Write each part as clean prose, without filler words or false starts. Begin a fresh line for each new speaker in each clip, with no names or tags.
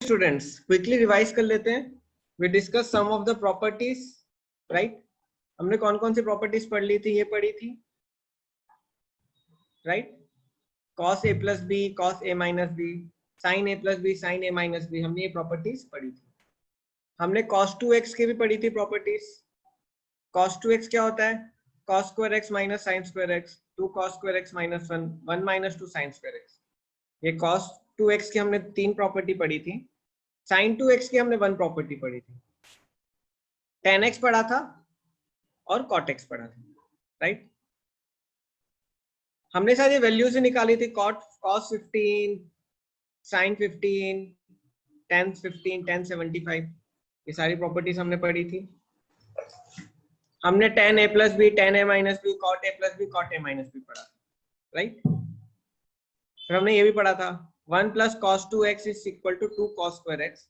Students quickly revise कर लेते हैं. We discuss some of the properties, right. हमने कौन कौन सी प्रॉपर्टीज पढ़ ली थी? ये पढ़ी थी, right. cos a plus B, cos a minus b, sin a plus b, sin a minus b, हमने ये प्रॉपर्टीज पढ़ी थी. हमने cos 2x की भी पढ़ी थी प्रॉपर्टीज. cos 2x क्या होता है? cos square x minus sin square x, 2 cos square x minus 1, 1 minus 2 sin square x. ये cos 2x की हमने 3 प्रॉपर्टी पढ़ी थी. sin 2x की हमने 1 प्रॉपर्टी पढ़ी थी. tan x पढ़ा था और cot x पढ़ा था, राइट. हमने शायद ये वैल्यू से निकाली थी. cos 15, sin 15, tan 15, tan 75, ये सारी प्रॉपर्टीज हमने पढ़ी थी. हमने tan a plus b, tan a minus b, cot a plus b, cot a minus b पढ़ा, राइट. फिर हमने ये भी पढ़ा था 1 plus cos 2x is equal to 2 cos square x,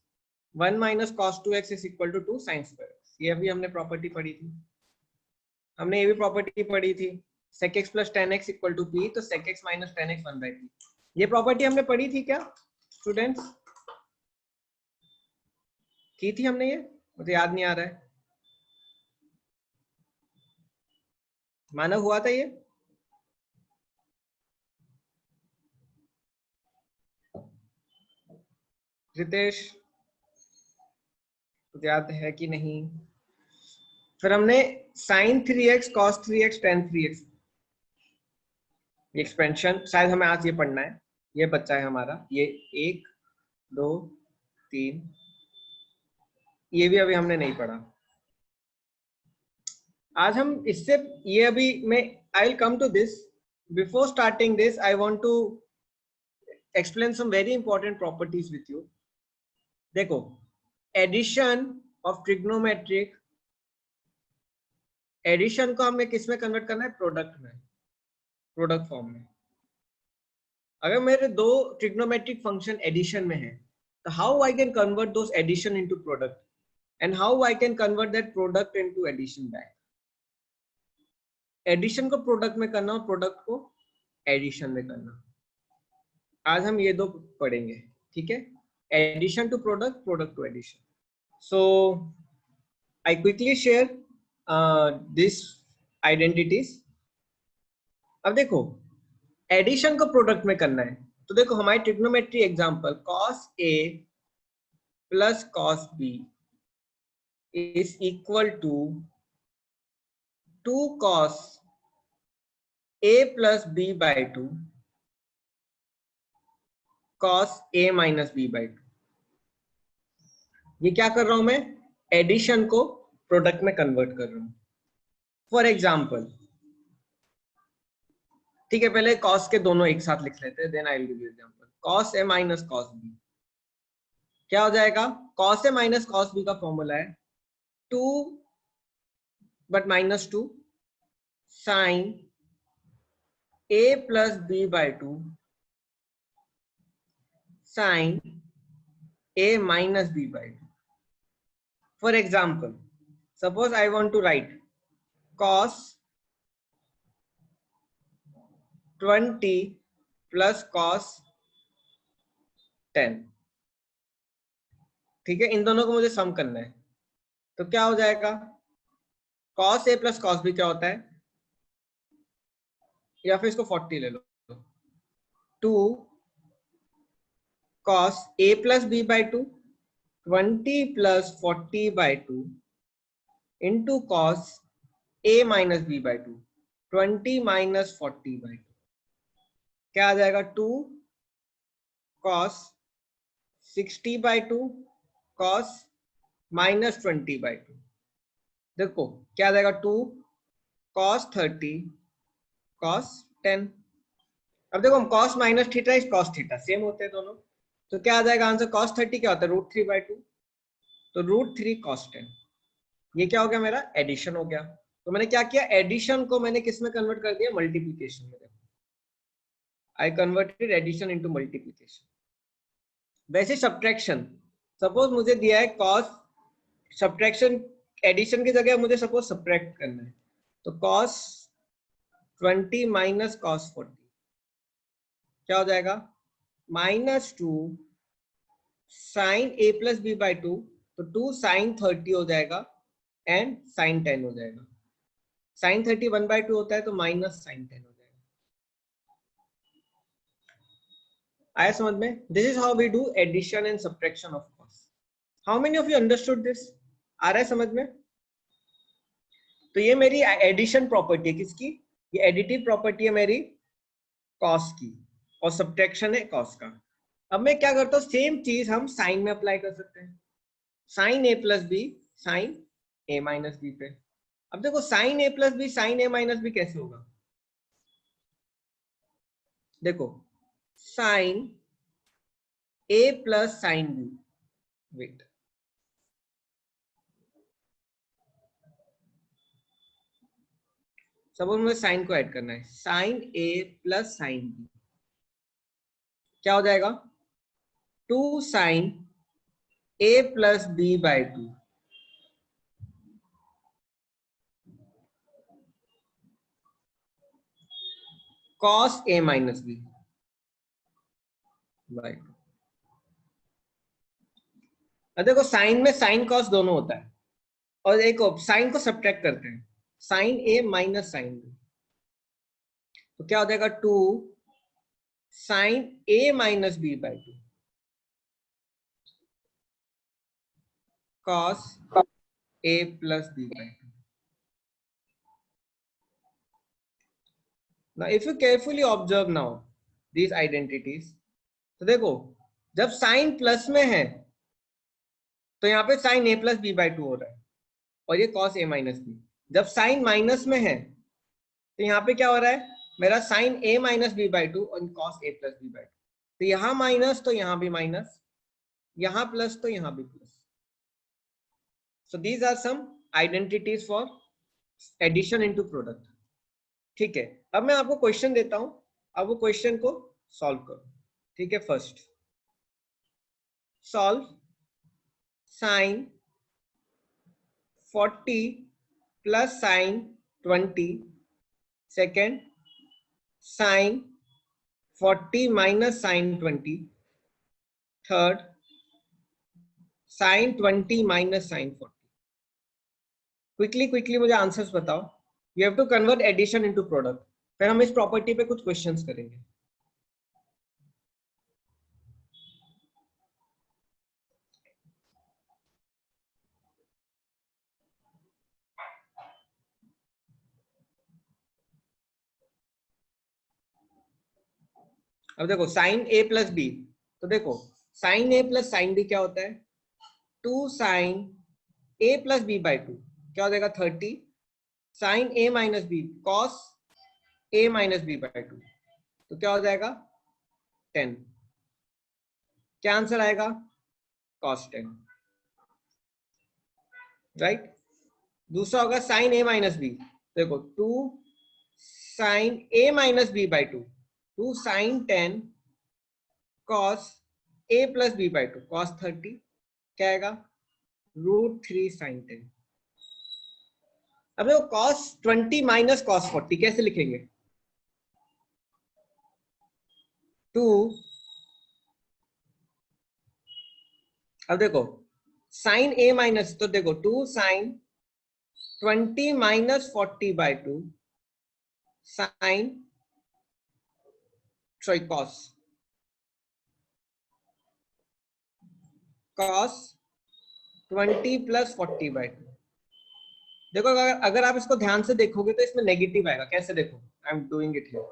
1 minus cos 2x is equal to 2 sin square x. ये अभी हमने प्रॉपर्टी पढ़ी थी. हमने ये भी प्रॉपर्टी पढ़ी थी sec x plus tan x equal to p, तो sec x minus tan x 1/p. ये प्रॉपर्टी हमने पढ़ी थी क्या स्टूडेंट्स? की थी हमने ये? मुझे याद नहीं आ रहा है. मानव हुआ था ये? रितेश याद है कि नहीं? फिर हमने sin 3x, cos 3x, tan 3x expansion, शायद हमें आज ये पढ़ना है. ये बच्चा है हमारा, ये 1 2 3, ये भी अभी हमने नहीं पढ़ा. आज हम इससे ये अभी मैं I will come to this. Before starting this I want to explain some very important properties with you. देखो, एडिशन ऑफ ट्रिग्नोमेट्रिक, एडिशन को हमें किस में कन्वर्ट करना है? प्रोडक्ट में, प्रोडक्ट फॉर्म में. अगर मेरे दो ट्रिग्नोमेट्रिक फंक्शन एडिशन में है, तो how I can convert those addition into product, and how I can convert that product into addition back. Addition को प्रोडक्ट में करना और प्रोडक्ट को एडिशन में करना. आज हम ये दो पढ़ेंगे, ठीक है. Addition to product, product to addition. So I quickly share this identities. अब देखो, एडिशन को प्रोडक्ट में करना है, तो देखो हमारी trigonometry example cos a plus cos b is equal to 2 cos a plus b by 2 cos a minus b by 2. ये क्या कर रहा हूं मैं? एडिशन को प्रोडक्ट में कन्वर्ट कर रहा हूं. फॉर एग्जाम्पल, ठीक है, पहले cos के दोनों एक साथ लिख लेते हैं, then I will give you example. cos a minus cos b क्या हो जाएगा? cos a minus cos b का फॉर्मूला है 2 but minus 2 sin a plus b by 2 sin a minus b by 2. For example, suppose I want to write cos 20 plus cos 10. ठीक है, इन दोनों को मुझे सम करना है, तो क्या हो जाएगा? cos a plus cos b क्या होता है? या फिर इसको 40 ले लो, 2 cos a plus b by 2 20 plus 40 by 2 into cos a minus b by 2 20 minus 40 by 2. क्या आ जाएगा? 2 cos 60 by 2 cos minus 20 by 2. देखो क्या आ जाएगा? 2 cos 30 cos 10. अब देखो हम cos minus theta is cos theta same होते हैं दोनों, तो क्या आ जाएगा आंसर? cos 30 क्या होता है? √3 बाई 2, तो √3 cos 10. ये क्या हो गया? मेरा एडिशन हो गया. तो मैंने क्या किया? एडिशन को मैंने किस में कन्वर्ट कर दिया? मल्टीप्लीकेशन में. I converted addition into multiplication. वैसे सब्ट्रैक्शन, सपोज मुझे दिया है cos, सब्ट्रैक्शन एडिशन की जगह मुझे सपोज सब्ट्रैक्ट करना है, तो cos 20 माइनस cos 40 क्या हो जाएगा? -2 sine A plus B by two, तो 2 साइन 30 हो जाएगा एंड साइन 10 हो जाएगा। साइन 30 1/2 होता है तो माइनस साइन 10 हो जाएगा। आया समझ में? This is how we do addition and subtraction of cos. How many of you understood this? आ रहा है समझ में? तो ये मेरी एडिशन प्रॉपर्टी है। किसकी? ये एडिटिव प्रॉपर्टी है मेरी कॉस की, और सब्ट्रैक्शन है कॉस का। अब मैं क्या करता हूँ, सेम चीज हम साइन में अप्लाई कर सकते हैं। Sine A plus B sine A minus B पे। अब देखो sine A plus B sine A minus B कैसे होगा? देखो साइन ए plus sine B, wait, suppose मुझे साइन को ऐड करना है, साइन ए प्लस साइन बी क्या हो जाएगा? 2 sine A plus B by 2 cos A minus B by 2। अब देखो साइन में साइन कॉस दोनों होता है, और एक साइन को सब्ट्रैक्ट करते हैं, sine A minus sine B, तो क्या हो जाएगा? 2 sine A minus B by 2 cos a plus b by 2. Now if you carefully observe now these identities, तो देखो जब साइन प्लस में है तो यहाँ पे sine A plus B by 2 हो रहा है, और ये cos a माइनस बी। जब साइन माइनस में है तो यहाँ पे क्या हो रहा है? मेरा sine a minus B by 2 और cos a plus B by 2। तो यहाँ माइनस तो यहाँ भी माइनस, यहाँ प्लस तो यहाँ भी plus. So these are some identities for addition into product. ठीक है, अब मैं आपको क्वेश्चन देता हूं, अब वो क्वेश्चन को सॉल्व करो। ठीक है, first solve sine 40 plus sine 20, second sine 40 minus sine 20, third sine 20 minus sine 40। Quickly मुझे आंसर्स बताओ। You have to convert addition into product, फिर हम इस प्रॉपर्टी पे कुछ क्वेश्चंस करेंगे। अब देखो साइन ए प्लस बी, तो देखो साइन ए प्लस साइन बी क्या होता है? 2 sine A plus B by 2 क्या हो जाएगा? 30 sine A minus B cos A minus B by 2, तो क्या हो जाएगा? 10। क्या आंसर आएगा? Cos 10, right. दूसरा होगा साइन ए माइनस बी, देखो 2 sine A minus B by 2, 2 sine 10 cos A plus B by 2 cos 30, क्या आएगा? √3 साइन 10। अब देखो cos 20 माइनस cos 40 कैसे लिखेंगे? 2, अब देखो साइन ए माइनस, तो देखो 2 sine 20 minus 40 by 2 sine sorry cos 20 plus 40 by 2। देखो अगर आप इसको ध्यान से देखोगे तो इसमें नेगेटिव आएगा। कैसे? देखो I am doing it here,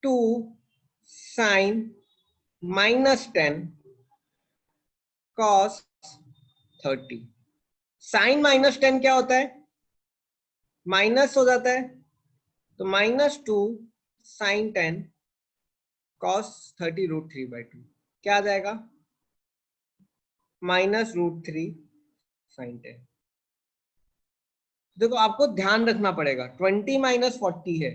2 sine minus 10 cos 30। Sine minus 10 क्या होता है? माइनस हो जाता है, तो -2 साइन 10 cos 30 √3 बाई 2 क्या आ जाएगा? -√3 साइन 10। देखो आपको ध्यान रखना पड़ेगा, 20 माइनस 40 है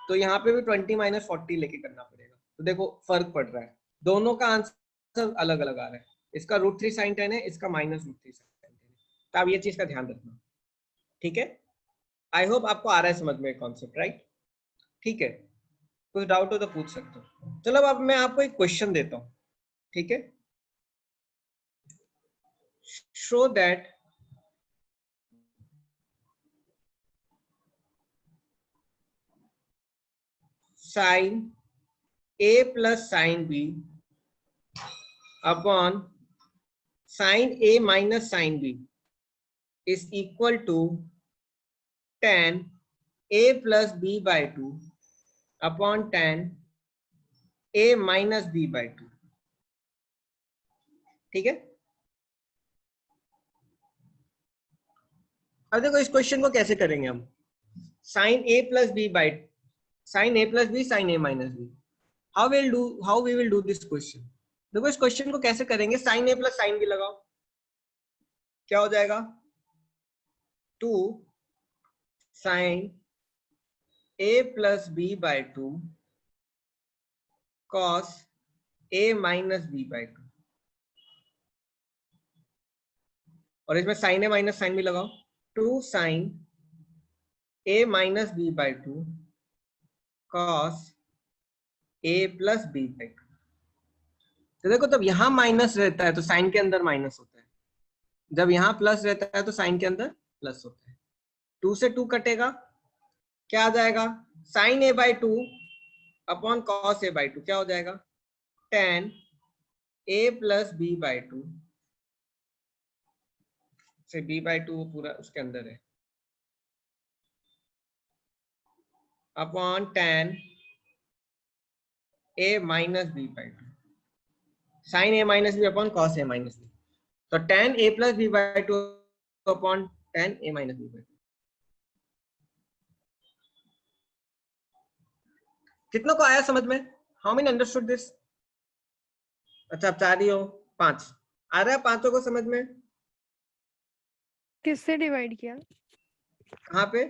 तो यहाँ पे भी 20 माइनस 40 लेके करना पड़ेगा। तो देखो फर्क पड़ रहा है, दोनों का आंसर अलग अलग आ रहा है। इसका √3 साइन 10 है, इसका -√3 साइन 10 है। तो आप ये चीज का ध्यान रखना, ठीक है। आई होप आपको आ रहा है समझ में कॉन्सेप्ट, राइट? ठीक है, कुछ डाउट हो तो पूछ सकते हो। चलो अब मैं आपको एक क्वेश्चन देता हूँ, ठीक है। show that sin A plus sin B upon sin A minus sin B is equal to tan A plus B by 2 upon tan A minus B by 2. ठीक है। अब देखो इस क्वेश्चन को कैसे करेंगे हम। Sine A plus B by sine A plus B sine A minus B, how we will do this question. देखो इस क्वेश्चन को कैसे करेंगे, साइन ए प्लस साइन बी लगाओ, क्या हो जाएगा 2 sine A plus B by 2 cos A minus B by 2, और इसमें sine A minus sine B लगाओ 2 sine A minus B by 2 cos A plus B by 2। तो देखो जब यहां माइनस रहता है तो साइन के अंदर माइनस होता है, जब यहां प्लस रहता है तो साइन के अंदर प्लस होता है। 2 से 2 कटेगा, क्या आ जाएगा sine A by 2 upon cos A by 2, क्या हो जाएगा tan A plus B by 2 से बी बाई 2 पूरा उसके अंदर है upon tan A minus B by 2, sine A minus B upon cos A minus B, तो tan A plus B by 2 upon tan A minus B by 2। कितनों को आया समझ में, हाउ मेनी अंडरस्टूड दिस। अच्छा आप 4 ही हो, 5 आ रहा है, 5 को समझ में।
किससे डिवाइड किया,
कहाँ पे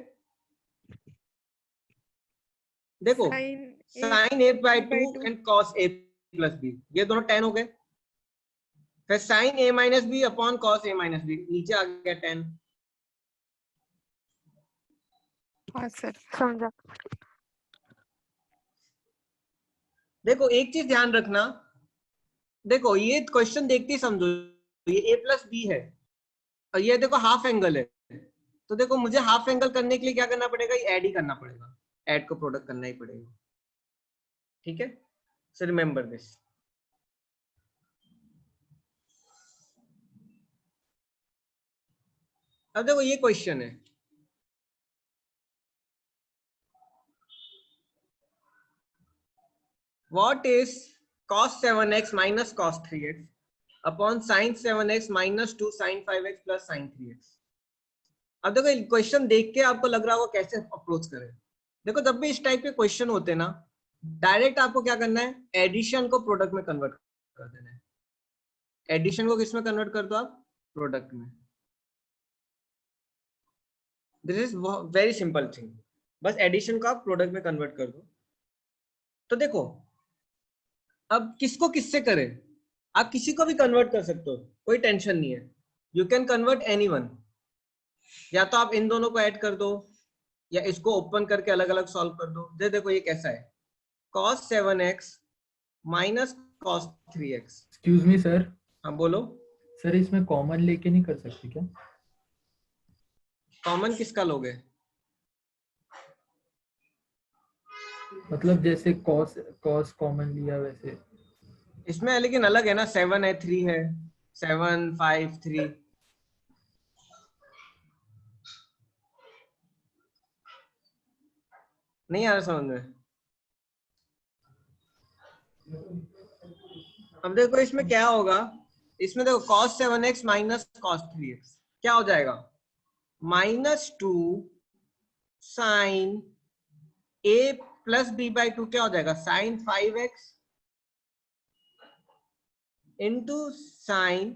देखो sine A by 2 and cos A plus B, ये दोनों 10 हो गए, फिर sine A minus B upon cos A minus B, नीचे आ गया 10।
हाँ सर समझा।
देखो एक चीज ध्यान रखना, देखो ये क्वेश्चन देखते ही समझो, ये ए प्लस बी है और ये देखो हाफ एंगल है, तो देखो मुझे हाफ एंगल करने के लिए क्या करना पड़ेगा, ये ऐड ही करना पड़ेगा, ऐड को प्रोडक्ट करना ही पड़ेगा, ठीक है। So remember this. अब देखो ये क्वेश्चन है, what is cos 7x minus cos 3x upon sin 7x minus 2 sin 5x plus sin 3x। अब देखो क्वेश्चन देख के आपको लग रहा होगा कैसे अप्रोच करें। देखो जब भी इस टाइप के क्वेश्चन होते हैं ना, डायरेक्ट आपको क्या करना है, एडिशन को प्रोडक्ट में कन्वर्ट कर देना है। एडिशन को किस में कन्वर्ट कर दो आप, प्रोडक्ट में। This is very simple thing, बस एडिशन को आप प्रोडक्ट में कन्वर्ट कर दो। तो देखो अब किसको किससे करें, आप किसी को भी कन्वर्ट कर सकते हो, कोई टेंशन नहीं है, यू कैन कन्वर्ट एनीवन। या तो आप इन दोनों को ऐड कर दो या इसको ओपन करके अलग अलग सॉल्व कर दो। देखो ये कैसा है, cos 7x minus cos 3x।
Excuse me sir.
हाँ बोलो
सर इसमें कॉमन लेके नहीं कर सकते क्या?
कॉमन किसका लोगे,
मतलब जैसे कॉस कॉस कॉमन लिया वैसे
इसमें लेकिन अलग है ना, 7 है 3 है, 7 5 3। नहीं आ रहा समझ में। अब देखो इसमें क्या होगा, इसमें देखो cos 7x minus cos 3x क्या हो जाएगा, -2 sine a plus B by 2 क्या हो जाएगा sin 5x into sine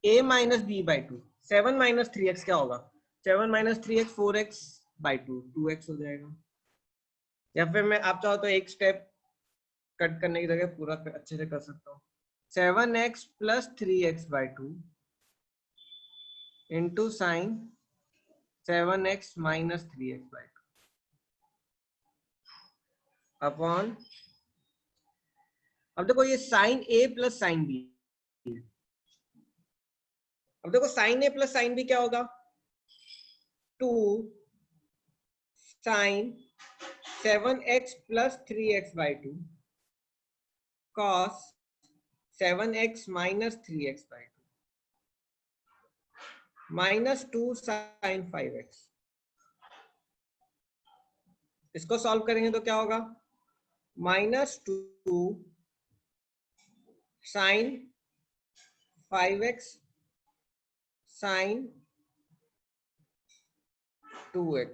a minus B by 2। 7 minus 3x क्या होगा, 7 minus 3x 4x by 2 2x हो जाएगा। या फिर मैं आप चाहो तो एक स्टेप कट करने की जगह पूरा अच्छे से कर सकता हूँ, 7x plus 3x by 2 into sine 7x minus 3x by 2 upon, अब देखो ये sine a plus sine b, अब देखो साइन ए प्लस साइन बी क्या होगा, 2 sine 7x plus 3x by 2 cos 7x minus 3x by 2 minus 2 sine 5x। इसको solve करेंगे तो क्या होगा, -2 sine 5x sine 2x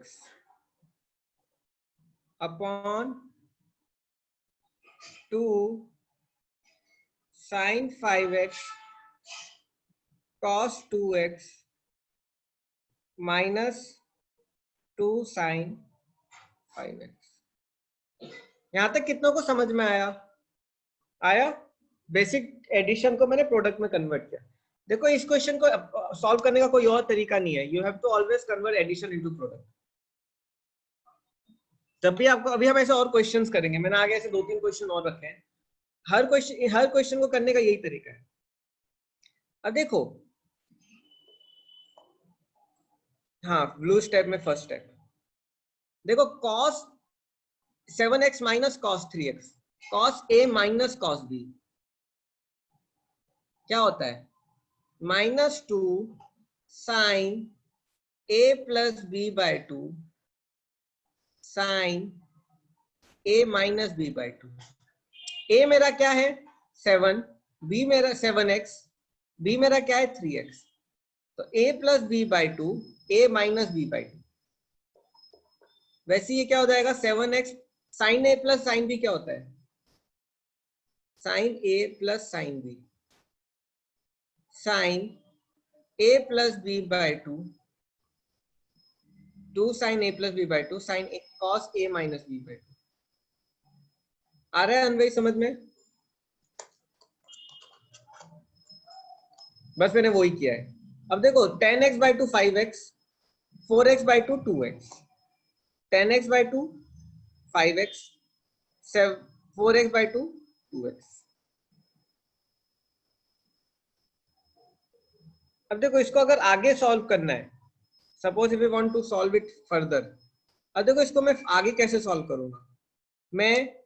upon 2 sine 5x cos 2x minus 2 sine 5x। यहां तक कितनों को समझ में आया? बेसिक एडिशन को मैंने प्रोडक्ट में कन्वर्ट किया। देखो इस क्वेश्चन को सॉल्व करने का कोई और तरीका नहीं है, you have to always convert addition into product. जब भी आपको, अभी हम ऐसे और क्वेश्चंस करेंगे, मैंने आगे ऐसे 2-3 क्वेश्चन और रखे हैं, हर क्वेश्चन को करने का यही तरीका है। अब देखो, हाँ ब्लू स्टेप में फर्स्ट स्टेप देखो, cos 7x minus cos 3x cos a minus cos b क्या होता है, -2 sine a plus b by 2 sine a minus b by 2। a मेरा क्या है 7, b मेरा 7x, b मेरा क्या है 3x, तो a plus b by 2 a minus b by 2। वैसे ये क्या हो जाएगा 7x sine a plus sine b क्या होता है, sine a plus sine b sine a plus b by 2 2 sine a plus b by 2 sine cos a minus b by 2। आ रहा है अनवय समझ में? बस मैंने वही किया है। अब देखो 10x bye 2 5x, 4x bye 2 2x, 10x bye 2 5x, 4x bye 2 2x। अब देखो इसको अगर आगे सॉल्व करना है, suppose if you want to solve it further, अब देखो इसको मैं आगे कैसे सॉल्व करूंगा, मैं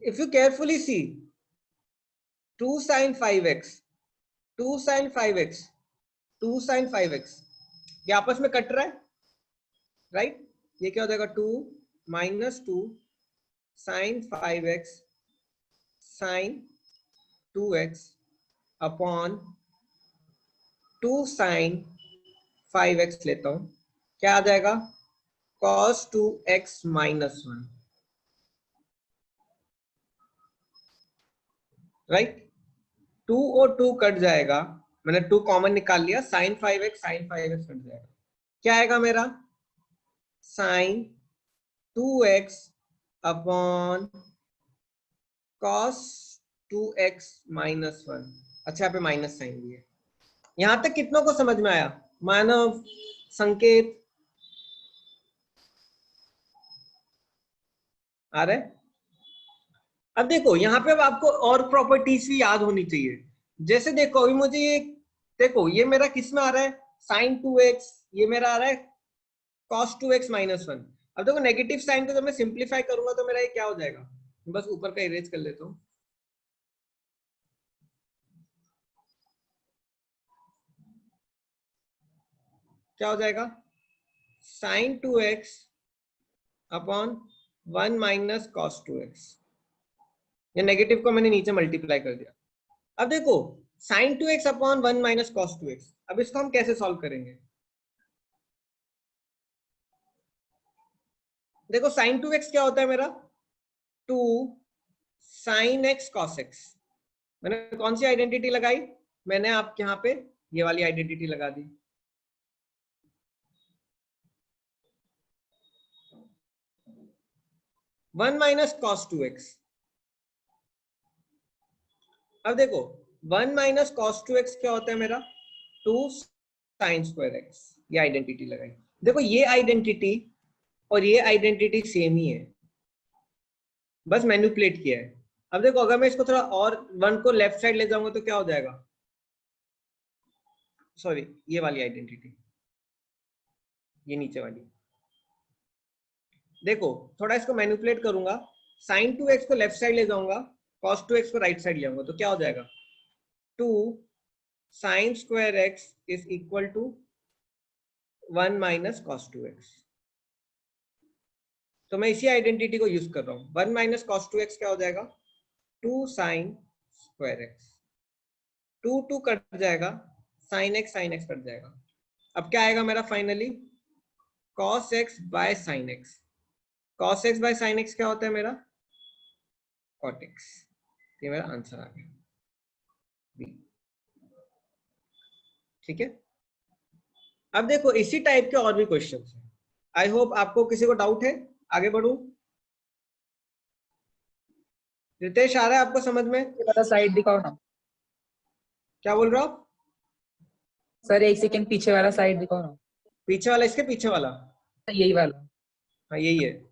if you carefully see 2 sin 5x 2 sin 5x 2 sin 5x ये आपस में कट रहा है, राइट? ये क्या हो जाएगा 2 minus 2 sin 5x sin 2x upon 2 sin 5x लेता हूं, क्या आ जाएगा cos 2x माइनस 1, राइट? 2 और 2 कट जाएगा, मैंने 2 कॉमन निकाल लिया, sin 5x कट जाएगा, क्या आएगा मेरा sin 2x upon cos 2x minus 1। अच्छा, यहाँ पे माइनस साइन भी है। यहां तक कितनों को समझ में आया? मानव, संकेत आ रहे? अब देखो यहाँ पे आपको और प्रॉपर्टीज भी याद होनी चाहिए। जैसे देखो अभी मुझे ये देखो, ये मेरा किस में आ रहा है sin 2x, ये मेरा आ रहा है cos 2x माइनस 1। अब देखो नेगेटिव साइन को जब मैं सिंप्लीफाई करूंगा तो मेरा ये क्या हो जाएगा, बस ऊपर का इरेज कर लेता हूँ, क्या हो जाएगा sin 2x upon 1 minus cos 2x। ये नेगेटिव को मैंने नीचे मल्टीप्लाई कर दिया। अब देखो sin 2x upon 1 minus cos 2x, अब इसको हम कैसे सॉल्व करेंगे? देखो sin 2x क्या होता है मेरा 2 sin x cos x। मैंने कौन सी आइडेंटिटी लगाई, मैंने आपके यहाँ पे ये वाली आइडेंटिटी लगा दी। One minus cos 2x। अब देखो 1 माइनस cos 2x क्या होता है मेरा 2 sin स्क्वायर x, ये आइडेंटिटी लगाई। देखो ये आइडेंटिटी और ये आइडेंटिटी सेम ही है, बस मैनिपुलेट किया है। अब देखो अगर मैं इसको थोड़ा और 1 को लेफ्ट साइड ले जाऊंगा तो क्या हो जाएगा सॉरी ये वाली आइडेंटिटी, ये नीचे वाली। देखो थोड़ा इसको मैनिपुलेट करूंगा, sin 2x को लेफ्ट साइड ले जाऊंगा, cos 2x को राइट साइड ले आऊंगा, तो क्या हो जाएगा 2 sin square x is equal to 1 minus cos 2x। तो मैं इसी आइडेंटिटी को यूज कर रहा हूं। 1 minus cos 2x क्या हो जाएगा 2 sin square x, 2 कट जाएगा, sin x कट जाएगा। अब क्या आएगा मेरा finally cos x by sin x। cos x by sin x क्या होता है मेरा cot x। ये मेरा आंसर आ गया बी। ठीक है, अब देखो इसी टाइप के और भी क्वेश्चंस हैं। आई होप आपको किसी को डाउट है, आगे बढ़ूं? रितेश आ रहा है आपको समझ में?
वाला साइड दिखाओ ना
क्या बोल रहे हो आप?
सर, एक सेकंड पीछे वाला साइड दिखाओ ना।
पीछे वाला, इसके पीछे वाला?
यही वाला।
हाँ यही है।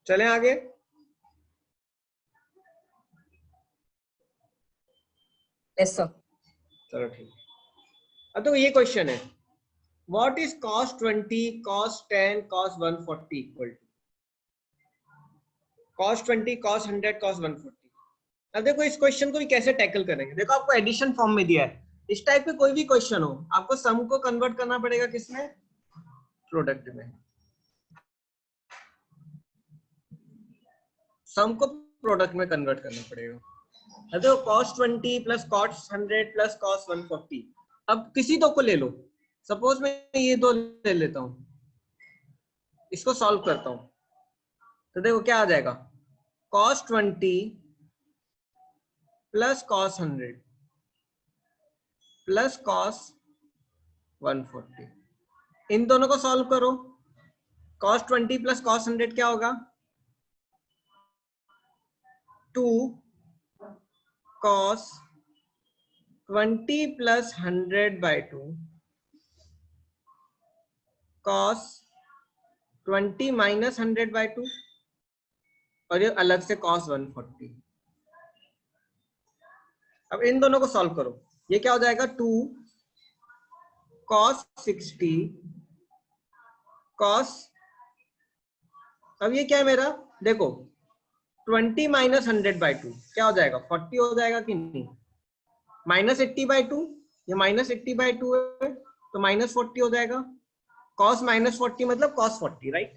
चलें आगे?
Yes sir.
चलो ठीक है। अब तो ये क्वेश्चन है, what is cos 20 cos 10 cos 140 equal to cos 20 cos 100 cos 140। अब देखो इस क्वेश्चन को भी कैसे टैकल करेंगे। देखो आपको एडिशन फॉर्म में दिया है, इस टाइप के कोई भी क्वेश्चन हो आपको सम को कन्वर्ट करना पड़ेगा किसमें, प्रोडक्ट में। सम को प्रोडक्ट में कन्वर्ट करना पड़ेगा। देखो cos 20 plus cos 100 plus cos 140, अब किसी दो को ले लो, सपोज मैं ये दो ले लेता हूं, इसको सॉल्व करता हूं, तो देखो क्या आ जाएगा cos 20 plus cos 100 plus cos 140। इन दोनों को सॉल्व करो, cos 20 प्लस cos 100 क्या होगा 2 cos 20 plus 100 by 2 cos 20 minus 100 by 2, और ये अलग से cos 140। अब इन दोनों को सॉल्व करो, ये क्या हो जाएगा 2 cos 60 cos, अब ये क्या है मेरा, देखो 20 माइनस 100 by 2 क्या हो जाएगा 40 हो जाएगा कि नहीं, माइनस 80 by 2, ये माइनस 80 by 2 है तो माइनस 40 हो जाएगा, cos माइनस 40 मतलब cos 40 राइट,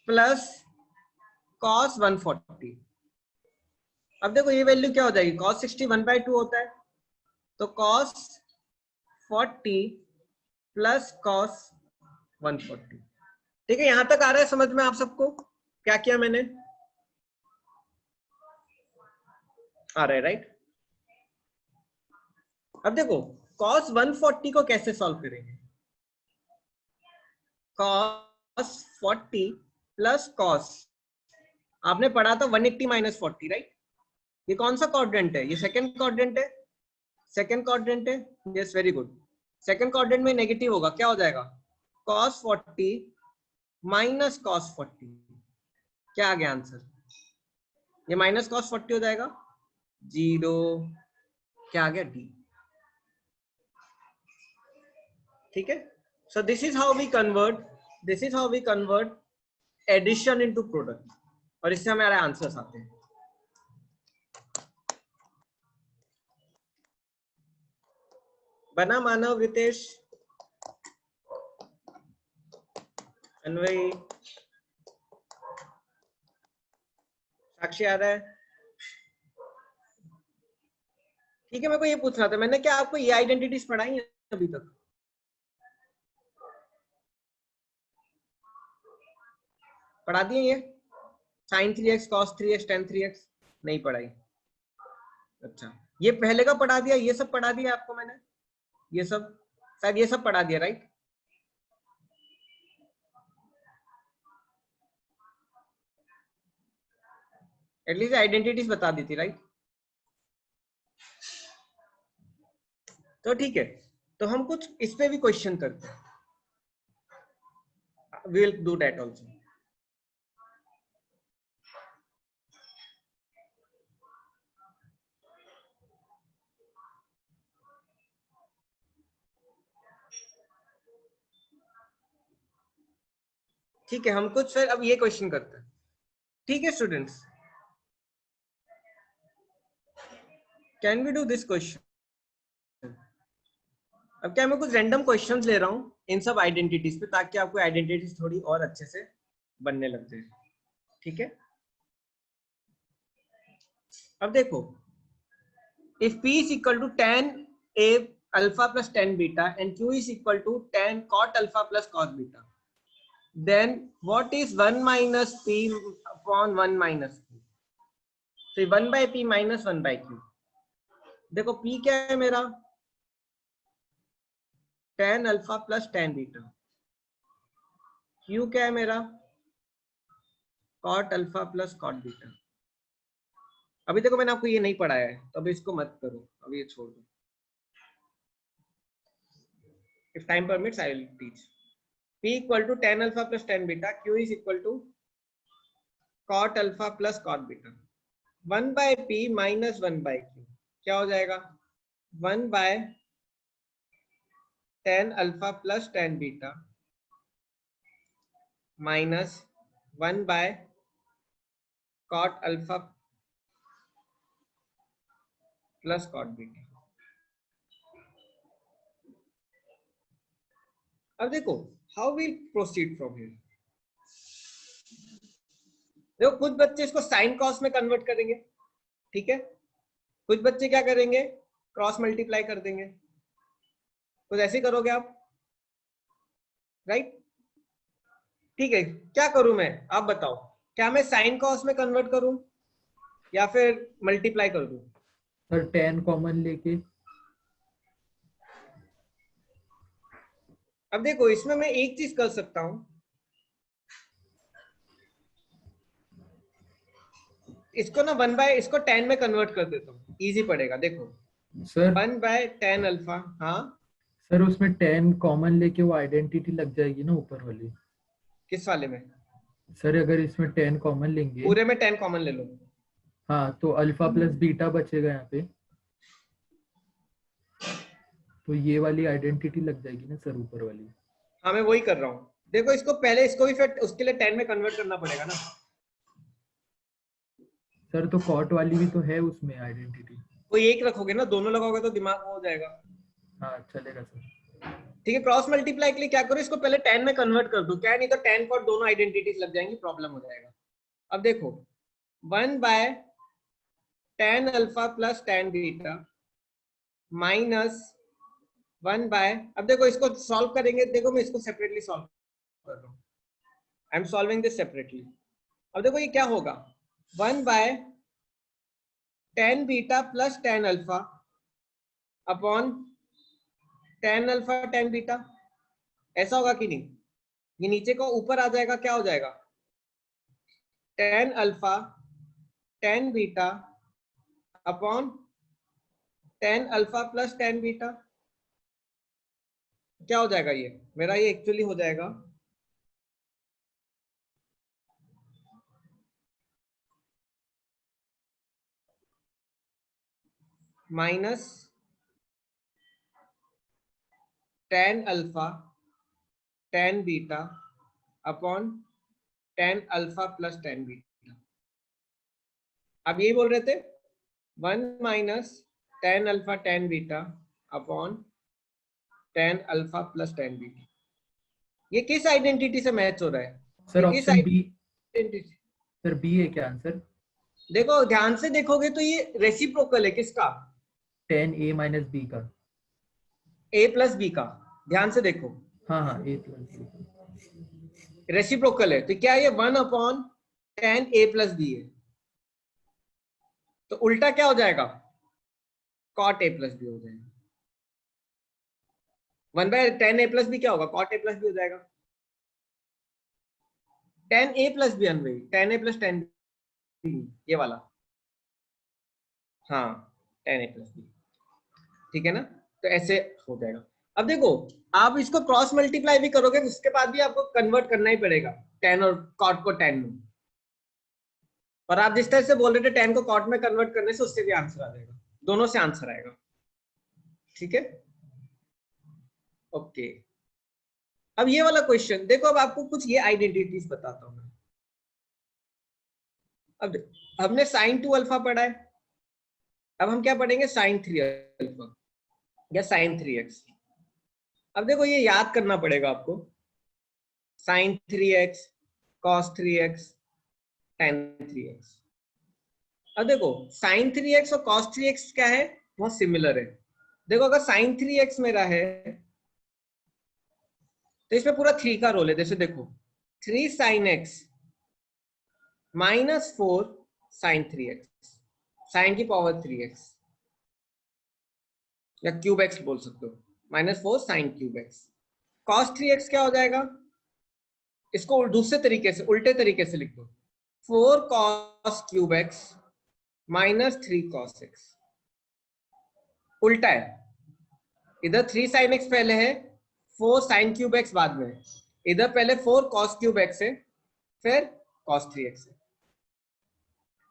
प्लस cos 140। अब देखो ये वैल्यू क्या हो जाएगी cos 60 1 by 2 होता है, तो cos 40 प्लस cos 140। ठीक है, यहां तक आ रहा है समझ में आप सबको क्या किया मैंने, आ रहा है राइट। अब देखो cos 140 को कैसे सॉल्व करेंगे, cos 40 प्लस cos, आपने पढ़ा था 180 माइनस 40 राइट, ये कौन सा क्वाड्रेंट है, ये सेकंड क्वाड्रेंट है, सेकंड क्वाड्रेंट है, yes very good. Second quadrant में नेगेटिव होगा, क्या हो जाएगा cos 40 माइनस cos 40, क्या आ गया आंसर, ये माइनस cos 40 हो जाएगा 0, क्या आ गया डी। ठीक है, so this is how we convert addition into product, और इससे हमारे आंसर्स आते हैं। बना मानव, रितेश, अन्वयी, साक्षी आ रहा है? ठीक है, मेरे को ये पूछना था, मैंने क्या आपको ये आइडेंटिटीज पढ़ाई है अभी तक? पढ़ा दिए ये sin 3x cos 3x tan 3x? नहीं पढ़ाई, अच्छा ये पहले का पढ़ा दिया, ये सब पढ़ा दिया आपको मैंने, ये सब शायद ये सब पढ़ा दिया राइट। एटलीस्ट आइडेंटिटीज बता दी थी, राइट? तो ठीक है, तो हम कुछ इस पे भी क्वेश्चन करते हैं, we will do that also. ठीक है, हम कुछ फिर अब ये क्वेश्चन करते हैं। ठीक है students, can we do this question? अब क्या मैं कुछ रैंडम क्वेश्चंस ले रहा हूं इन सब आइडेंटिटीज पे, ताकि आपको आइडेंटिटीज थोड़ी और अच्छे से बनने लग जाए। ठीक है, अब देखो, if p is equal to tan a alpha plus tan beta and q is equal to tan cot alpha plus cos beta, then what is 1 minus p upon 1 minus q? So 1 by p minus 1 by q. देखो p क्या है मेरा, tan alpha plus tan beta, q क्या है मेरा, cot alpha plus cot beta। अभी देखो मैंने आपको ये नहीं पढ़ाया है, तो अभी इसको मत करो, अभी ये छोड़ दो। If time permits, I will teach. P equal to tan alpha plus tan beta, q is equal to cot alpha plus cot beta। 1 by p minus 1 by q क्या हो जाएगा, 1 by tan alpha plus tan beta minus 1 by cot alpha plus cot beta। अब देखो how will proceed from here. देखो कुछ बच्चे इसको sine cos में कन्वर्ट करेंगे, ठीक है, कुछ बच्चे क्या करेंगे, क्रॉस मल्टीप्लाई कर देंगे, कुछ ऐसे करोगे आप, राइट? ठीक है, क्या करूं मैं, आप बताओ, क्या मैं साइन कॉस में कन्वर्ट करूं या फिर मल्टीप्लाई कर दूं?
सर tan कॉमन लेके।
अब देखो इसमें मैं एक चीज कर सकता हूं, इसको ना 1 बाय इसको tan में कन्वर्ट कर देता हूं, इजी पड़ेगा। देखो
सर
1 बाय tan अल्फा, हाँ
सर उसमें tan कॉमन लेके वो आइडेंटिटी लग जाएगी ना ऊपर वाली।
किस वाले में?
सर अगर इसमें tan कॉमन लेंगे,
पूरे में tan कॉमन ले लो।
हाँ, तो अल्फा प्लस बीटा बचेगा यहाँ पे, तो ये वाली आइडेंटिटी लग जाएगी ना सर ऊपर वाली।
हाँ मैं वही कर रहा हूँ। देखो इसको पहले इसको भी फिर उसके लिए tan में कन्वर्ट करना पड़ेगा ना।
सर तो कॉट वाली भी तो है उसमें आइडेंटिटी।
कोई एक रखोगे ना, दोनों लगाओगे तो दिमाग वो हो जाएगा।
हाँ चलेगा सर।
ठीक है, क्रॉस मल्टीप्लाई के लिए क्या करो, इसको पहले tan में कन्वर्ट कर दो, क्या नहीं तो tan कॉट दोनों आइडेंटिटीज लग जाएंगी, प्रॉब्लम हो जाएगा। अब देखो 1 by tan alpha plus tan beta minus 1 by, अब देखो इसको सॉल्व करेंगे, देखो मैं इसको सेपरेटली सॉल्व कर रहा हूँ, I am solving this separately. अब देखो ये क्या होगा, 1 by tan beta plus tan alpha upon tan alpha tan beta, ऐसा होगा कि नहीं? ये नीचे को ऊपर आ जाएगा, क्या हो जाएगा, tan alpha tan beta upon tan alpha plus tan beta, क्या हो जाएगा ये मेरा, ये एक्चुअली हो जाएगा minus tan alpha tan beta upon tan alpha plus tan beta. अब यही बोल रहे थे 1 minus tan alpha tan beta upon tan alpha plus tan beta. ये किस आइडेंटिटी से मैच हो रहा है?
सर
ये किस
option B,
identity?
Sir B है क्या आंसर?
देखो ध्यान से देखोगे तो ये रेसिप्रोकल है, किसका?
tan a माइनस बी का।
a प्लस बी का, ध्यान से देखो
हाँ हाँ a प्लस बी।
रेसिप्रोकल है, तो क्या ये 1 upon tan a plus B है, तो उल्टा क्या हो जाएगा, cot a प्लस बी हो जाएगा। 1 by tan a plus B क्या होगा, cot a प्लस बी हो जाएगा। tan a प्लस बी अनवई tan a प्लस tan ये वाला, हाँ tan a प्लस बी, ठीक है ना। तो ऐसे हो जाएगा। अब देखो आप इसको क्रॉस मल्टीप्लाई भी करोगे उसके बाद भी आपको कन्वर्ट करना ही पड़ेगा tan और cot को tan में, और आप जिस तरह से बोल रहे थे tan को cot में कन्वर्ट करने से उससे भी आंसर आ जाएगा, दोनों से आंसर आएगा, ठीक है। ओके अब ये वाला क्वेश्चन देखो, अब आपको कुछ ये आइडेंटिटीज बताता हूँ मैं। अब हमने sin 2 अल्फा पढ़ा है, अब हम क्या पढ़ेंगे sin 3 अल्फा या sin 3x। अब देखो ये याद करना पड़ेगा आपको, sin 3x cos 3x tan 3x। अब देखो sin 3x और cos 3x क्या है, बहुत सिमिलर है। देखो अगर sin 3x मेरा है तो इसमें पूरा 3 का रोल है। जैसे देखो 3 sin x minus 4 sin 3x, sin की पावर 3x या क्यूब x बोल सकते हो, minus 4 sin cube x। cos 3x क्या हो जाएगा, इसको दूसरे तरीके से उल्टे तरीके से लिख दो, 4 cos cube x minus 3 cos x। उल्टा है, इधर 3 sin x पहले है, 4 sin क्यूब x बाद में है। इधर पहले 4 cos क्यूब x है, फिर cos 3x है।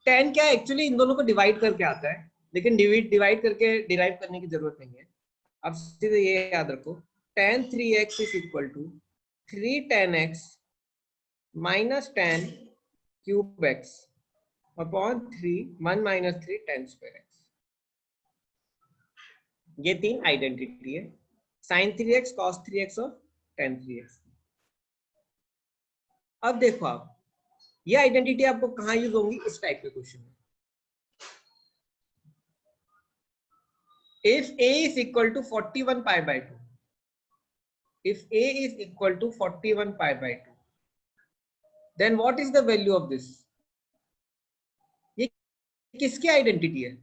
tan क्या है, एक्चुअली इन दोनों को डिवाइड करके आता है, लेकिन डिवाइड करके डिराइव करने की जरूरत नहीं है। अब सीधे ये याद रखो, tan 3x is equal to 3 tan x minus tan cube x अपॉन 3 1 माइनस 3 tan स्क्वायर x। ये 3 आइडेंटिटी है, sin 3x cos 3x और tan 3x। अब देखो आप ये आइडेंटिटी आपको कहां यूज होंगी, इस टाइप के क्वेश्चन में। If a is equal to 41 pi by 2, if a is equal to 41 pi by 2, then what is the value of this? ये किसकी आइडेंटिटी है,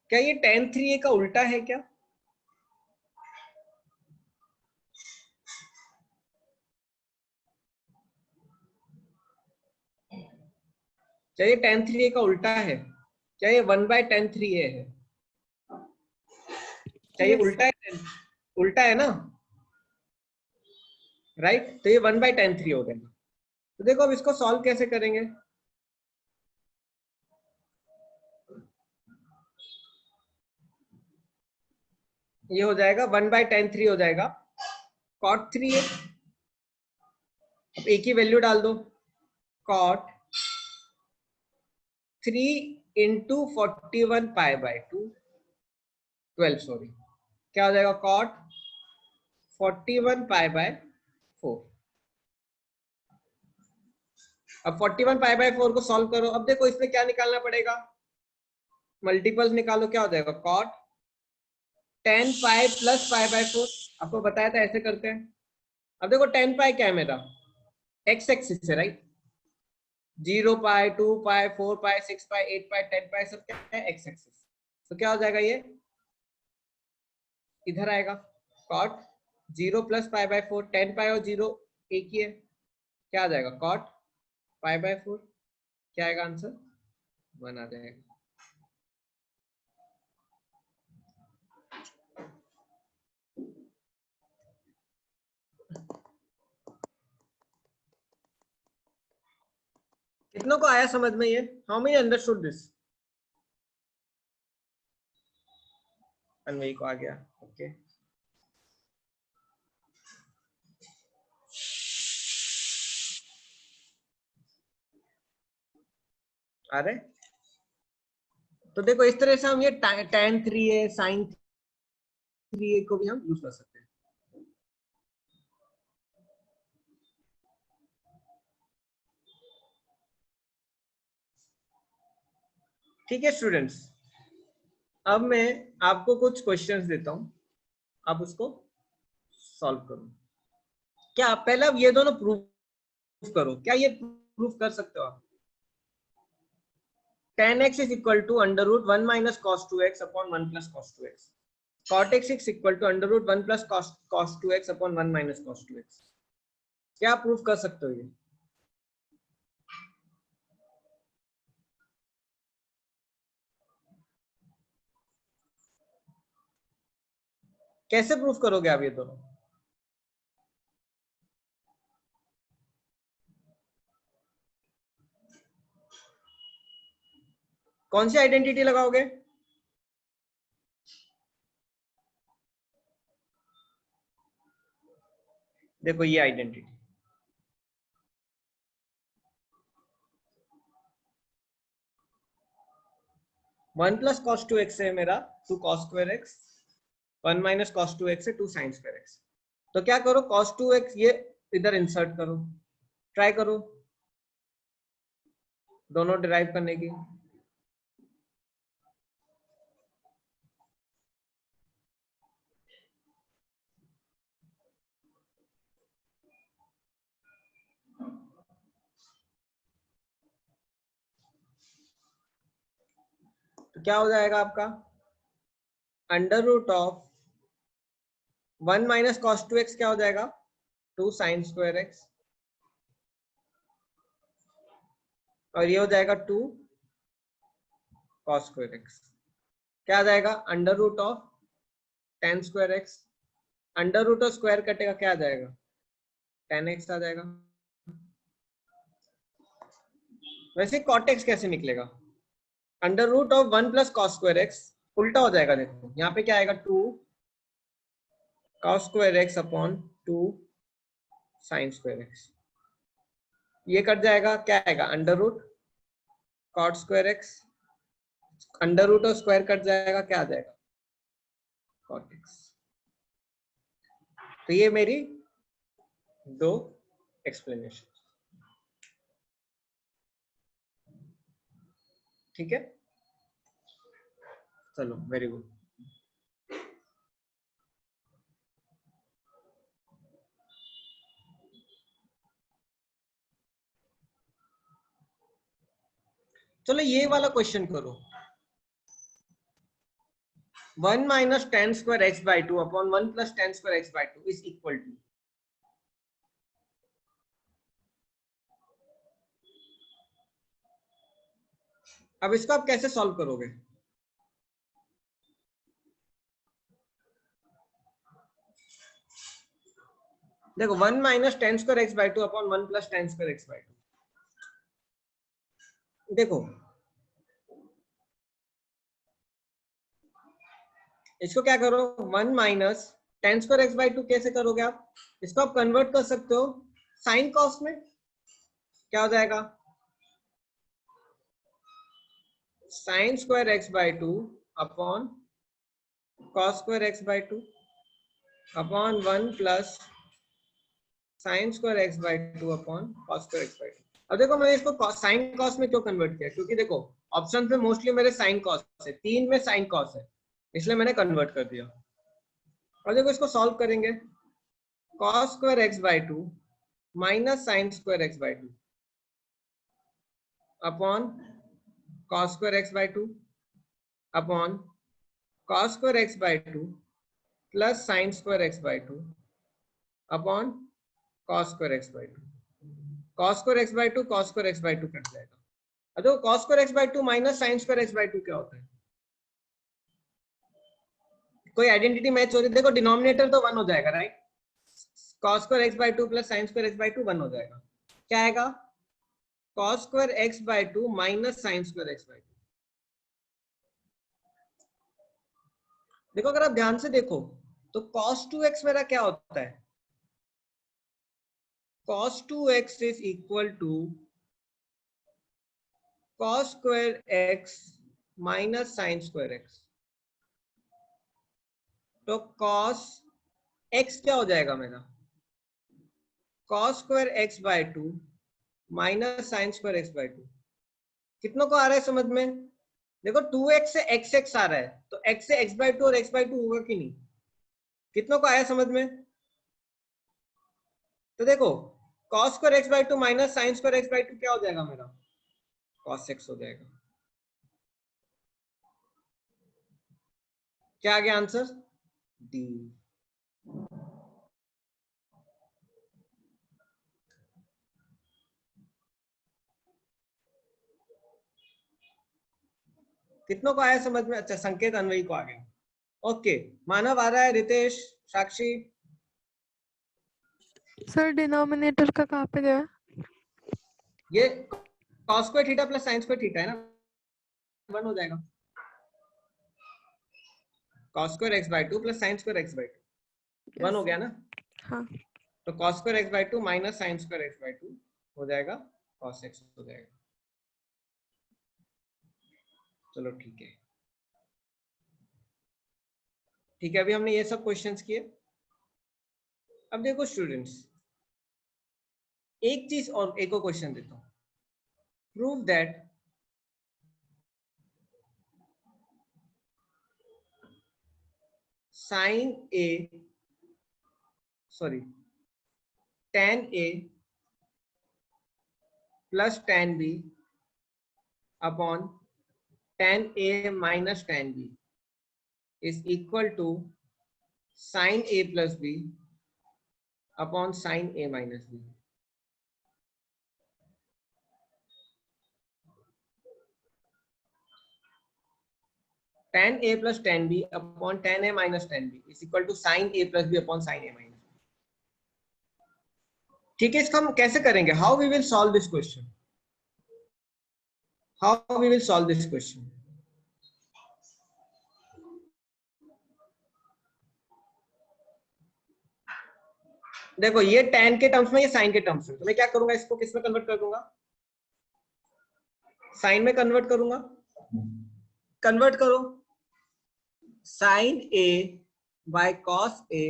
क्या ये tan 3a का उल्टा है क्या? क्या ये tan 3a का उल्टा है? क्या ये 1 by tan 3a है? क्या ये
Yes,
उल्टा है? उल्टा है ना, राइट। तो ये 1 by tan 3 हो जाएगा। तो देखो अब इसको सॉल्व कैसे करेंगे। ये हो जाएगा 1 by tan 3 हो जाएगा cot 3a। अब a की वैल्यू डाल दो, cot 3 into 41 pi by 2 12 sorry, क्या हो जाएगा cot 41 पाई बाय 4। अब 41 पाई बाय 4 को सॉल्व करो। अब देखो इसमें क्या निकालना पड़ेगा, मल्टीपल्स निकालो, क्या हो जाएगा cot 10 pi plus pi by 4। आपको बताया था ऐसे करते हैं। अब देखो 10 पाई क्या है मेरा, एक्स एक्सिस है राइट, 0 पाई 2 पाई 4 पाई 6 पाई 8 पाई 10 पाई सब क्या है एक्स एक्सिस। तो क्या हो जाएगा, ये इधर आएगा cot 0 प्लस पाई बाय 4, 10 पाई और 0 एक ही है, क्या आ जाएगा cot पाई बाय 4। क्या आएगा आंसर, 1 आ जाएगा। कितनों को आया समझ में ये, हाउ मेनी अंडरस्टूड दिस? अनवई को आ गया, ओके। अरे तो देखो इस तरह से हम ये tan 3a sin 3a को भी हम यूज कर सकते हैं। ठीक है स्टूडेंट्स, अब मैं आपको कुछ क्वेश्चंस देता हूं, आप उसको सॉल्व करो। क्या पहले अब ये दोनों प्रूफ करो, क्या ये प्रूफ कर सकते हो आप? tan x is equal to under root 1 minus cos 2x upon 1 plus cos 2x। cot x equal to under root 1 plus cos 2x upon 1 minus cos 2x। क्या प्रूफ कर सकते हो ये? कैसे प्रूफ करोगे आप ये दोनों? कौन सी आइडेंटिटी लगाओगे? देखो ये identity, one plus cos 2x है मेरा 2 cos square x, 1 minus cos 2x है 2 sin स्क्वायर x। तो क्या करो, cos 2x ये इधर इंसर्ट करो, ट्राई करो दोनों डिराइव करने की। तो क्या हो जाएगा आपका, under root of 1 minus cos 2x क्या हो जाएगा, 2 sin स्क्वायर x, और ये हो जाएगा 2 cos स्क्वायर x। क्या आ जाएगा, under root of 10 square x, under root of square कटेगा क्या आ जाएगा, 10x आ जाएगा। वैसे cot x कैसे निकलेगा, under root of 1 plus cos square x, उल्टा हो जाएगा। देखो यहाँ पे क्या आएगा, 2 cos square x upon 2 sin square x। ये कट जाएगा, क्या आएगा, under root cot square x, under root of square कट जाएगा, क्या आ जाएगा, cot x। तो ये मेरी दो एक्सप्लेनेशन, ठीक है। चलो वेरी गुड। चलो ये वाला क्वेश्चन करो, 1 minus ten square X by two upon 1 plus ten square X by two is equal to, अब इसको आप कैसे सॉल्व करोगे? देखो 1 minus ten square X by two upon 1 plus ten square X by two, देखो इसको क्या करो, 1 minus ten square X by two कैसे करोगे आप, इसको आप कन्वर्ट कर सकते हो साइन कॉस में। क्या हो जाएगा, sine square X by two upon cos square X by two upon 1 plus sine square X by two upon cos square X by to. अब देखो मैंने इसको साइन कॉस में क्यों कन्वर्ट किया, क्योंकि देखो ऑप्शन पे मोस्टली मेरे साइन कॉस है, 3 में साइन कॉस है, इसलिए मैंने कन्वर्ट कर दिया। और देखो इसको सॉल्व करेंगे, cos square X by two minus sine square X by two upon cos square X by two upon cos square X by two plus sine square X by two upon cos square X by to. cos square X by to cos square X by to cut जाएगा। अब देखो cos square X by two minus sine square X by to क्या होता है, कोई identity match हो रही है, देखो डिनोमिनेटर तो 1 हो जाएगा, right, cos square X by two plus sine square X by to 1 हो जाएगा। क्या आएगा, cos square X by two minus sine square X by two. देखो अगर आप ध्यान से देखो तो cos 2x मेरा क्या होता है, cos 2x is equal to cos square x minus sine square x। तो cos x क्या हो जाएगा मेरा, cos square x by two minus sine square x by two. कितनों को आ रहा है समझ में, देखो 2x से x आ रहा है, तो x से x बाई टू और x बाई टू होगा कि नहीं, कितनों को आया समझ में। तो देखो cos square x by two minus sine square x by to क्या हो जाएगा मेरा, cos x हो जाएगा। क्या आ गया आंसर, डी। कितनों को आया समझ में? अच्छा, संकेत अन्वयी को आ गया। ओके, मानव आ रहा है, रितेश, साक्षी।
सर डिनोमिनेटर का कहाँ पे गया?
ये cos square theta plus sin square theta है ना, 1 हो जाएगा। cos square x by 2 plus sin square x by 2 1 हो गया ना।
हाँ
तो cos square x by 2 minus sin square x by 2 हो जाएगा, cos x हो जाएगा। चलो ठीक है, ठीक है। अभी हमने ये सब क्वेश्चंस किए। अब देखो स्टूडेंट्स, एक चीज और, एक और क्वेश्चन देता हूं। Prove that sin a, sorry, tan a plus tan b upon tan a minus tan b is equal to sin a plus b upon sin a minus b। tan a plus tan b upon tan a minus tan b is equal to sin a plus b upon sin a minus b। ठीक है, इसको हम कैसे करेंगे? How we will solve this question? How we will solve this question? देखो, ये tan के terms में, ये sin के टर्म्स में, तो मैं क्या करूंगा, इसको किस में कन्वर्ट कर दूंगा? sin में कन्वर्ट करूंगा। कन्वर्ट करो, sin a by cos a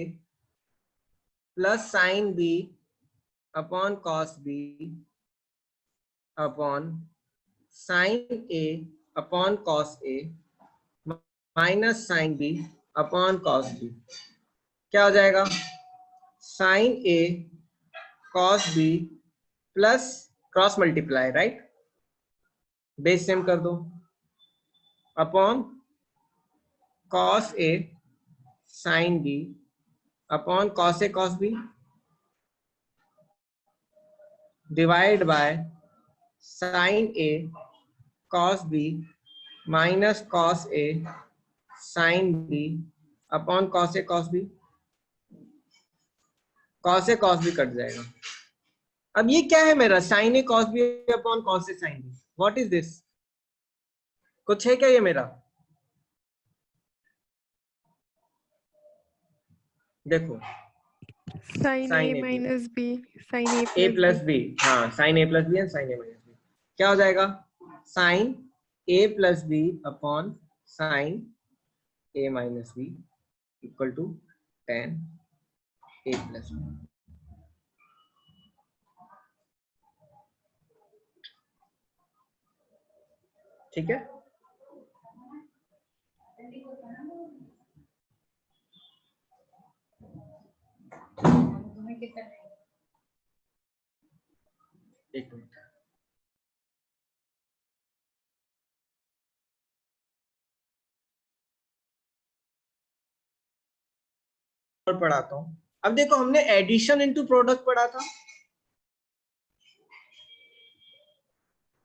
plus sin b upon cos b upon sin a upon cos a minus sin b upon cos b। क्या हो जाएगा? sin a cos b plus cross multiply, right, base same कर दो, upon cos a sin b upon cos a cos b divide by sin a cos b minus cos a sin b upon cos a cos b। cos a cos b cut जाएगा। अब ये क्या है मेरा? sin a cos b upon cos a sin b। What is this? कुछ है क्या ये मेरा? देखो,
sine
sin
A
a
minus B, sine A
a
plus
plus
B.
b, हाँ, sin a plus b and sin a minus b। क्या हो जाएगा? sin a plus b upon sin a minus b equal to tan a plus b। ठीक है, एक minute और पढ़ाता हूँ। अब देखो, हमने एडिशन इनटू प्रोडक्ट पढ़ा था।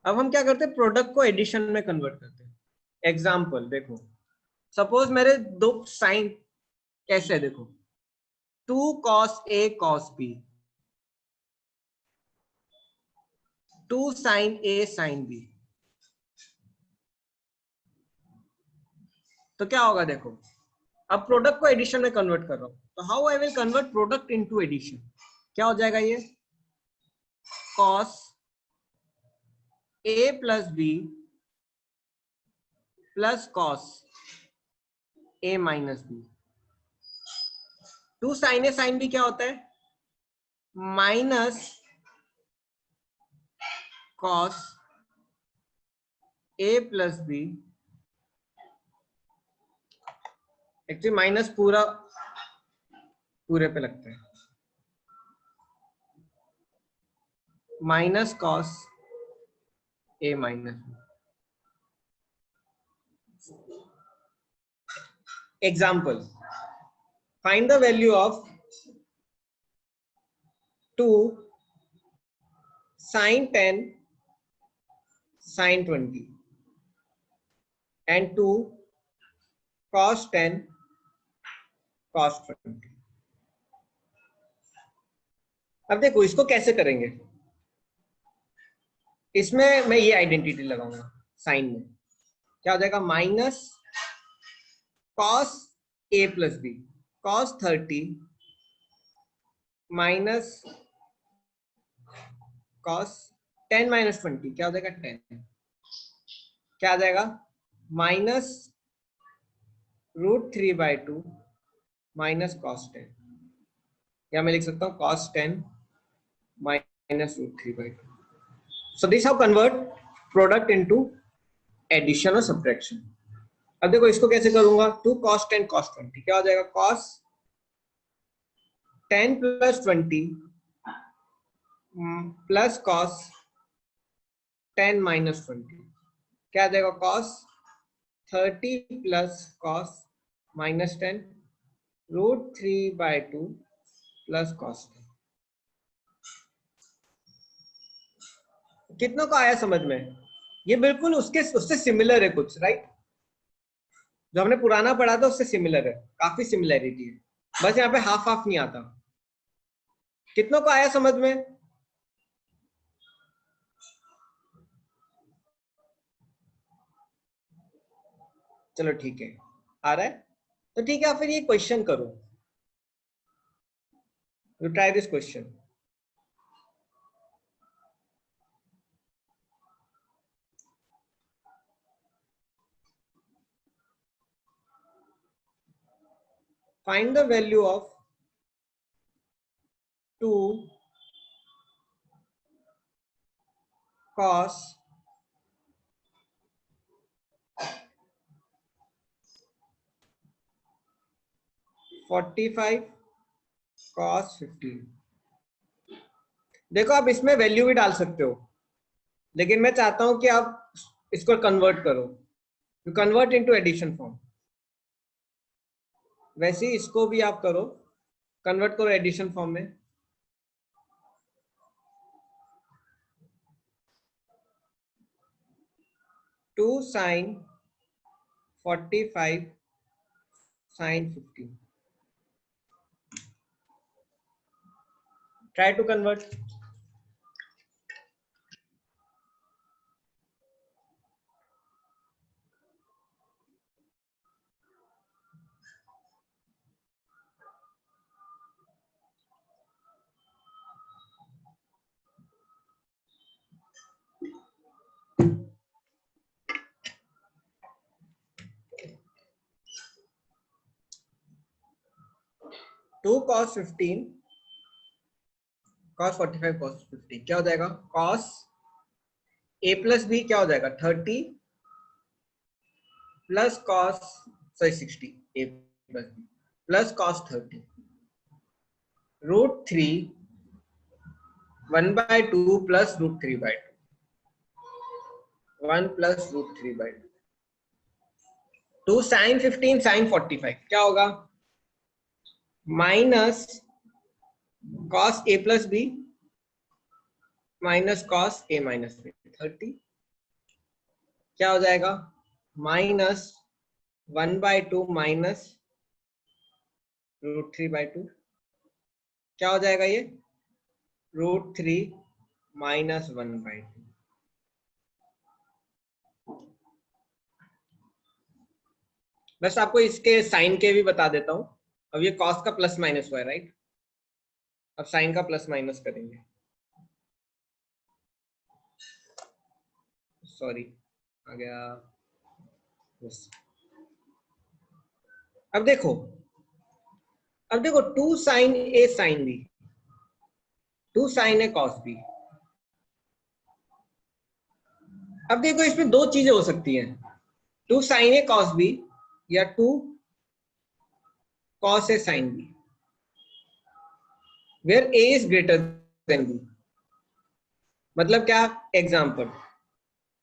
अब हम क्या करते हैं? प्रोडक्ट को एडिशन में कन्वर्ट करते हैं। एग्जाम्पल देखो, सपोज मेरे दो साइन कैसे है, देखो, 2 cos a cos b, 2 sin a sin b। तो क्या होगा? देखो, अब प्रोडक्ट को एडिशन में कन्वर्ट कर रहा हूं, तो how I will convert product into addition? क्या हो जाएगा ये? cos a plus b plus cos a minus b। 2 sin a sin b क्या होता है? Minus cos a plus b, actually minus पूरा पूरे पे लगता है, minus cos a minus b। Example, Find the value of 2 sin 10 sin 20 and 2 cos 10 cos 20. अब देखो इसको कैसे करेंगे. इसमें मैं ये आइडेंटिटी लगाऊंगा साइन में. क्या हो जाएगा? Minus cos a plus B cos 30 minus cos 10 minus 20 क्या हो जाएगा? 10. क्या आ जाएगा? माइनस √3/2 माइनस cos 10, या मैं लिख सकता हूँ cos 10 minus √3/2. So this how convert product into addition और subtraction. अब देखो इसको कैसे करूंगा. 2 cos 10 cos 20 क्या हो जाएगा? cos 10 plus 20 plus cos 10 minus 20 क्या आ जाएगा? cos 30 plus cos minus 10 √3/2 plus cos 10. कितनों को आया समझ में? ये बिल्कुल उससे सिमिलर है कुछ, राइट? जो हमने पुराना पढ़ा था उससे सिमिलर है, काफी सिमिलैरिटी है, बस यहाँ पे हाफ हाफ नहीं आता. कितनों को आया समझ में? चलो ठीक है, आ रहा है तो ठीक है. फिर ये क्वेश्चन करो. You try this question. Find the value of 2 cos 45 cos 15. देखो आप इसमें वैल्यू भी डाल सकते हो, लेकिन मैं चाहता हूं कि आप इसको कन्वर्ट करो. You convert into addition form. वैसे ही इसको भी आप करो, कन्वर्ट करो एडिशन फॉर्म में. Two sine 45 sine 15. Try to convert. Two cos 15 cos 45 cos 15 क्या हो जाएगा? cos a प्लस बी क्या हो जाएगा? 30 plus cos 60 a plus B plus cos 30 √3 1/2 plus √3/2 1 plus √3/2. 2 sin 15 sin 45 क्या होगा? Minus cos a plus B minus cos a minus B 30 क्या हो जाएगा? माइनस 1/2 माइनस √3/2 क्या हो जाएगा? ये √3 माइनस 1/2. बस आपको इसके साइन के भी बता देता हूं. अब ये cos का प्लस माइनस हुआ है, राइट? अब साइन का प्लस माइनस करेंगे. सॉरी आ गया. बस अब देखो 2 साइन ए साइन बी 2 साइन ए कॉस बी. अब देखो इसमें दो चीजें हो सकती हैं, 2 साइन ए कॉस बी या 2 cos a sin b, where a is greater than b. मतलब क्या? एग्जाम्पल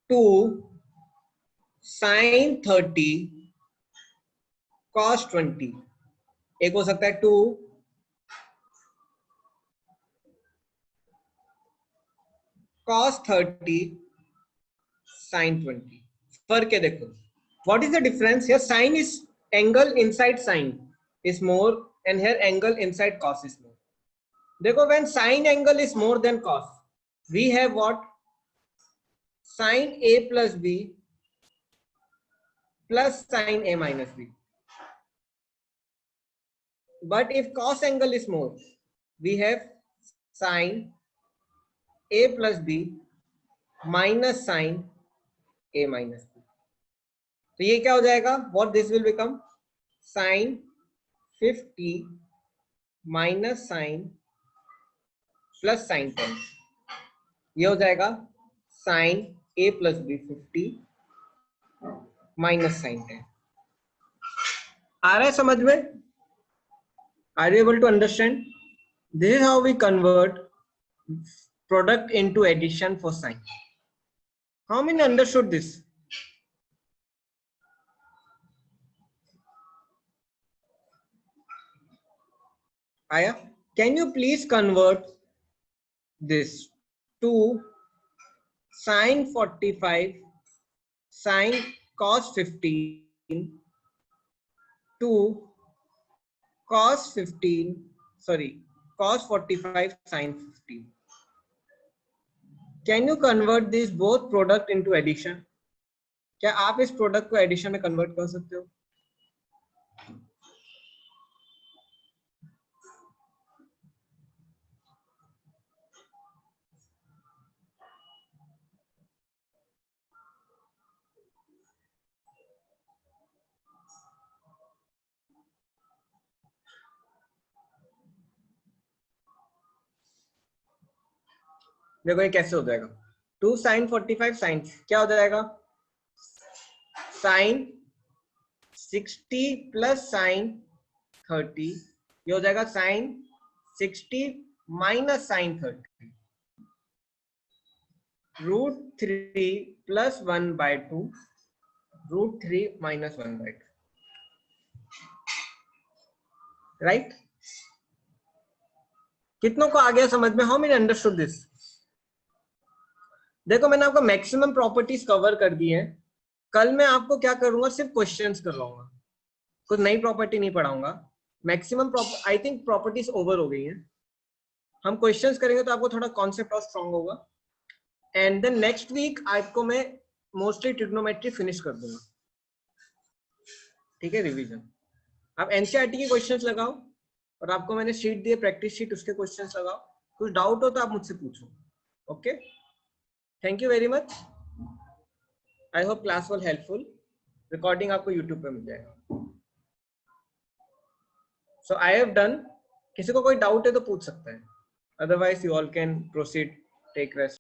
2 sin 30 cos 20 एक हो सकता है 2 cos 30 sin 20. फर्क है देखो. What is the difference? Here sin is angle inside sin is more and here angle inside cos is more. देखो when sin angle is more than cos, we have what? Sin A plus B plus sin A minus B. But if cos angle is more, we have sin A plus B minus sin A minus B. तो ये क्या हो जाएगा? What this will become? Sin 50 minus sin plus sin 10. ये हो जाएगा sin A plus B 50 minus sin 10. आ रहा है समझ में? Are you able to understand? This is how we convert product into addition for sign. How many understood this? Aya, can you please convert this to sin 45 sin cos 15 to cos 15, sorry, cos 45 sin 15. Can you convert this both product into addition? क्या आप इस product को addition में convert कर सकते हो? देखो ये कैसे हो जाएगा? 2 sin 45 sin क्या हो जाएगा? sin 60 plus sin 30 ये हो जाएगा sin 60 minus sin 30 root 3 plus 1 by 2 root 3 minus 1 by 2. Right? कितनों को आ गया समझ में? How many understood this? देखो मैंने आपको मैक्सिमम प्रॉपर्टीज कवर कर दी है. कल मैं आपको क्या करूंगा? सिर्फ क्वेश्चंस करवाऊंगा, कुछ नई प्रॉपर्टी नहीं पढ़ाऊंगा. Maximum I think properties over हो गई हैं. हम क्वेश्चंस करेंगे तो आपको थोड़ा कॉन्सेप्ट और स्ट्रांग होगा. एंड देन नेक्स्ट वीक आपको मैं मोस्टली ट्रिग्नोमेट्री फिनिश कर दूंगा. ठीक है? रिवीजन आप एनसीईआरटी के क्वेश्चंस लगाओ और आपको मैंने शीट दी है प्रैक्टिस शीट, उसके क्वेश्चंस लगाओ. कुछ डाउट हो तो आप मुझसे पूछो. Okay, thank you very much. I hope class was helpful. Recording आपको यूट्यूब पे मिल जाएगा. So I have done. किसी को कोई डाउट है तो पूछ सकता है, otherwise you all can proceed, take rest.